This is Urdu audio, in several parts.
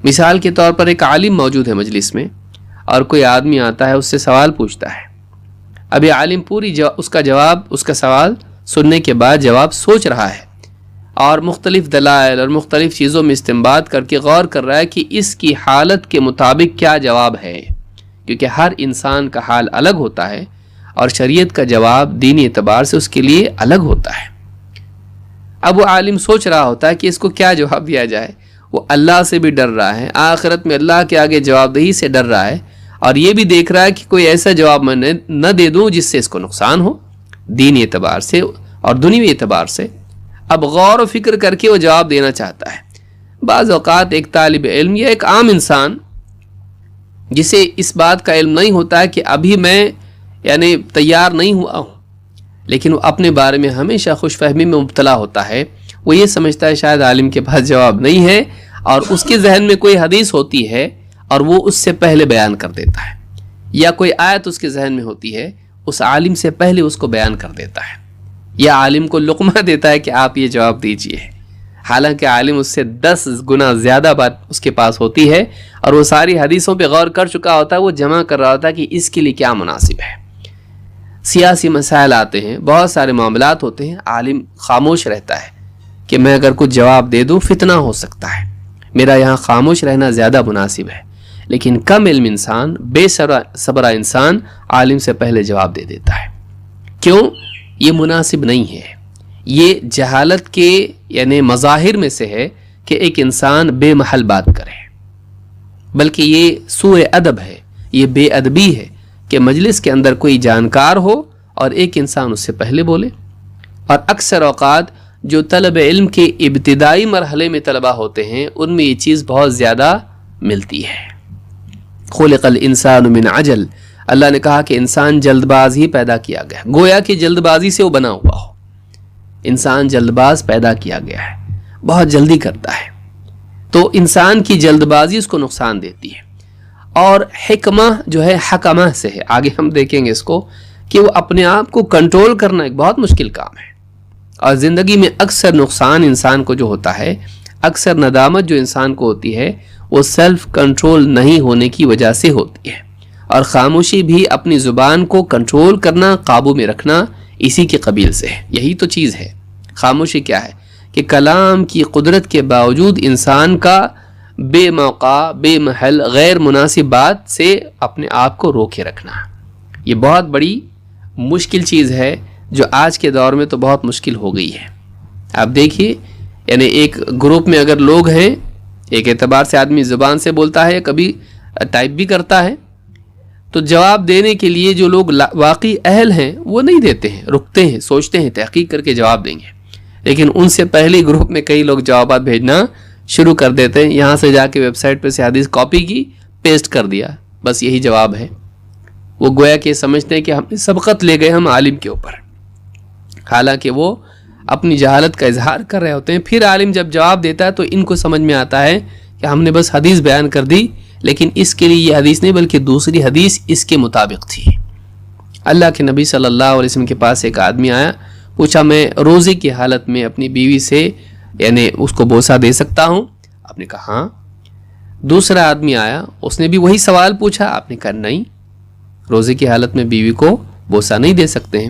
مثال کے طور پر ایک عالم موجود ہے مجلس میں اور کوئی آدمی آتا ہے، اس سے سوال پوچھتا ہے. اب یہ عالم پوری اس کا سوال سننے کے بعد جواب سوچ رہا ہے اور مختلف دلائل اور مختلف چیزوں میں استنباط کر کے غور کر رہا ہے کہ اس کی حالت کے مطابق کیا جواب ہے، کیونکہ ہر انسان کا حال الگ ہوتا ہے اور شریعت کا جواب دینی اعتبار سے اس کے لیے الگ ہوتا ہے. اب وہ عالم سوچ رہا ہوتا ہے کہ اس کو کیا جواب دیا جائے. وہ اللہ سے بھی ڈر رہا ہے، آخرت میں اللہ کے آگے جواب دہی سے ڈر رہا ہے، اور یہ بھی دیکھ رہا ہے کہ کوئی ایسا جواب میں نہ دے دوں جس سے اس کو نقصان ہو دینی اعتبار سے اور دنیوی اعتبار سے. اب غور و فکر کر کے وہ جواب دینا چاہتا ہے. بعض اوقات ایک طالب علم یا ایک عام انسان جسے اس بات کا علم نہیں ہوتا ہے کہ ابھی میں تیار نہیں ہوا ہوں، لیکن وہ اپنے بارے میں ہمیشہ خوش فہمی میں مبتلا ہوتا ہے. وہ یہ سمجھتا ہے شاید عالم کے پاس جواب نہیں ہے، اور اس کے ذہن میں کوئی حدیث ہوتی ہے اور وہ اس سے پہلے بیان کر دیتا ہے، یا کوئی آیت اس کے ذہن میں ہوتی ہے، اس عالم سے پہلے اس کو بیان کر دیتا ہے، یا عالم کو لقمہ دیتا ہے کہ آپ یہ جواب دیجئے، حالانکہ عالم اس سے 10 گنا زیادہ بات اس کے پاس ہوتی ہے اور وہ ساری حدیثوں پہ غور کر چکا ہوتا ہے. وہ جمع کر رہا ہوتا ہے کہ اس کے لیے کیا مناسب ہے. سیاسی مسائل آتے ہیں، بہت سارے معاملات ہوتے ہیں، عالم خاموش رہتا ہے کہ میں اگر کچھ جواب دے دوں فتنہ ہو سکتا ہے، میرا یہاں خاموش رہنا زیادہ مناسب ہے. لیکن کم علم انسان، بے صبرا انسان عالم سے پہلے جواب دے دیتا ہے. کیوں؟ یہ مناسب نہیں ہے. یہ جہالت کے مظاہر میں سے ہے کہ ایک انسان بے محل بات کرے، بلکہ یہ سوء ادب ہے، یہ بے ادبی ہے کہ مجلس کے اندر کوئی جانکار ہو اور ایک انسان اس سے پہلے بولے. اور اکثر اوقات جو طلب علم کے ابتدائی مرحلے میں طلبہ ہوتے ہیں ان میں یہ چیز بہت زیادہ ملتی ہے. خلق الانسان من عجل، اللہ نے کہا کہ انسان جلد باز ہی پیدا کیا گیا، گویا کہ جلد بازی سے وہ بنا ہوا ہو. انسان جلد باز پیدا کیا گیا ہے، بہت جلدی کرتا ہے، تو انسان کی جلد بازی اس کو نقصان دیتی ہے. اور حکمہ جو ہے حکمہ سے ہے، آگے ہم دیکھیں گے اس کو، کہ وہ اپنے آپ کو کنٹرول کرنا ایک بہت مشکل کام ہے. اور زندگی میں اکثر نقصان انسان کو جو ہوتا ہے، اکثر ندامت جو انسان کو ہوتی ہے، وہ سیلف کنٹرول نہیں ہونے کی وجہ سے ہوتی ہے. اور خاموشی بھی اپنی زبان کو کنٹرول کرنا، قابو میں رکھنا، اسی کے قبیل سے ہے. یہی تو چیز ہے. خاموشی کیا ہے؟ کہ کلام کی قدرت کے باوجود انسان کا بے موقع، بے محل، غیر مناسب بات سے اپنے آپ کو روکے رکھنا. یہ بہت بڑی مشکل چیز ہے جو آج کے دور میں تو بہت مشکل ہو گئی ہے. آپ دیکھیے، ایک گروپ میں اگر لوگ ہیں، ایک اعتبار سے آدمی زبان سے بولتا ہے، کبھی ٹائپ بھی کرتا ہے، تو جواب دینے کے لیے جو لوگ واقعی اہل ہیں وہ نہیں دیتے ہیں، رکتے ہیں، سوچتے ہیں، تحقیق کر کے جواب دیں گے. لیکن ان سے پہلے گروپ میں کئی لوگ جوابات بھیجنا شروع کر دیتے ہیں. یہاں سے جا کے ویب سائٹ پہ سے حدیث کاپی کی، پیسٹ کر دیا، بس یہی جواب ہے. وہ گویا کہ سمجھتے ہیں کہ ہم نے سبقت لے گئے ہم عالم کے اوپر، حالانکہ وہ اپنی جہالت کا اظہار کر رہے ہوتے ہیں. پھر عالم جب جواب دیتا ہے تو ان کو سمجھ میں آتا ہے کہ ہم نے بس حدیث بیان کر دی، لیکن اس کے لیے یہ حدیث نہیں بلکہ دوسری حدیث اس کے مطابق تھی. اللہ کے نبی صلی اللہ علیہ وسلم کے پاس ایک آدمی آیا، پوچھا میں روزے کی حالت میں اپنی بیوی سے اس کو بوسہ دے سکتا ہوں؟ آپ نے کہا ہاں. دوسرا آدمی آیا، اس نے بھی وہی سوال پوچھا، آپ نے کہا نہیں، روزے کی حالت میں بیوی کو بوسہ نہیں دے سکتے ہیں.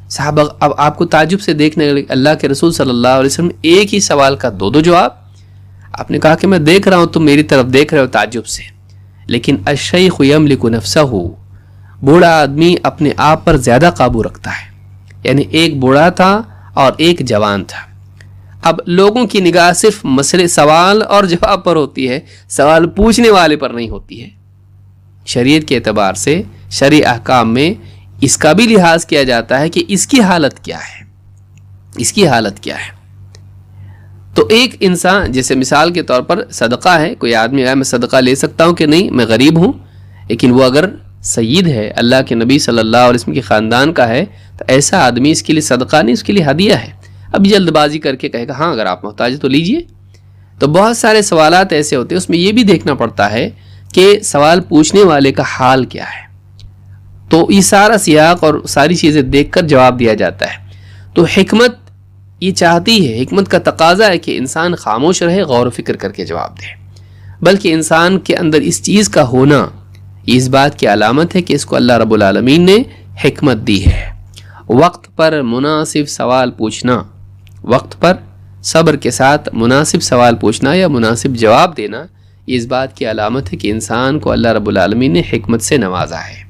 صحابہ اب آپ کو تعجب سے دیکھنے لگے، اللہ کے رسول صلی اللہ علیہ وسلم ایک ہی سوال کا دو جواب. آپ نے کہا کہ میں دیکھ رہا ہوں تم میری طرف دیکھ رہے ہو تعجب سے، لیکن الشیخ یملک نفسہ، بوڑھا آدمی اپنے آپ پر زیادہ قابو رکھتا ہے. ایک بوڑھا تھا اور ایک جوان تھا. اب لوگوں کی نگاہ صرف مسئلے سوال اور جواب پر ہوتی ہے، سوال پوچھنے والے پر نہیں ہوتی ہے. شریعت کے اعتبار سے شرعی احکام میں اس کا بھی لحاظ کیا جاتا ہے کہ اس کی حالت کیا ہے، اس کی حالت کیا ہے. تو ایک انسان جیسے مثال کے طور پر صدقہ ہے، کوئی آدمی میں صدقہ لے سکتا ہوں کہ نہیں، میں غریب ہوں، لیکن وہ اگر سید ہے، اللہ کے نبی صلی اللہ علیہ وسلم کے خاندان کا ہے، تو ایسا آدمی اس کے لیے صدقہ نہیں، اس کے لیے ہدیہ ہے. اب جلد بازی کر کے کہے گا ہاں اگر آپ محتاج تو لیجئے. تو بہت سارے سوالات ایسے ہوتے ہیں، اس میں یہ بھی دیکھنا پڑتا ہے کہ سوال پوچھنے والے کا حال کیا ہے. تو یہ سارا سیاق اور ساری چیزیں دیکھ کر جواب دیا جاتا ہے. تو حکمت یہ چاہتی ہے، حکمت کا تقاضا ہے کہ انسان خاموش رہے، غور و فکر کر کے جواب دے. بلکہ انسان کے اندر اس چیز کا ہونا یہ اس بات کی علامت ہے کہ اس کو اللہ رب العالمین نے حکمت دی ہے۔ وقت پر مناسب سوال پوچھنا، وقت پر صبر کے ساتھ مناسب سوال پوچھنا یا مناسب جواب دینا، یہ اس بات کی علامت ہے کہ انسان کو اللہ رب العالمین نے حکمت سے نوازا ہے۔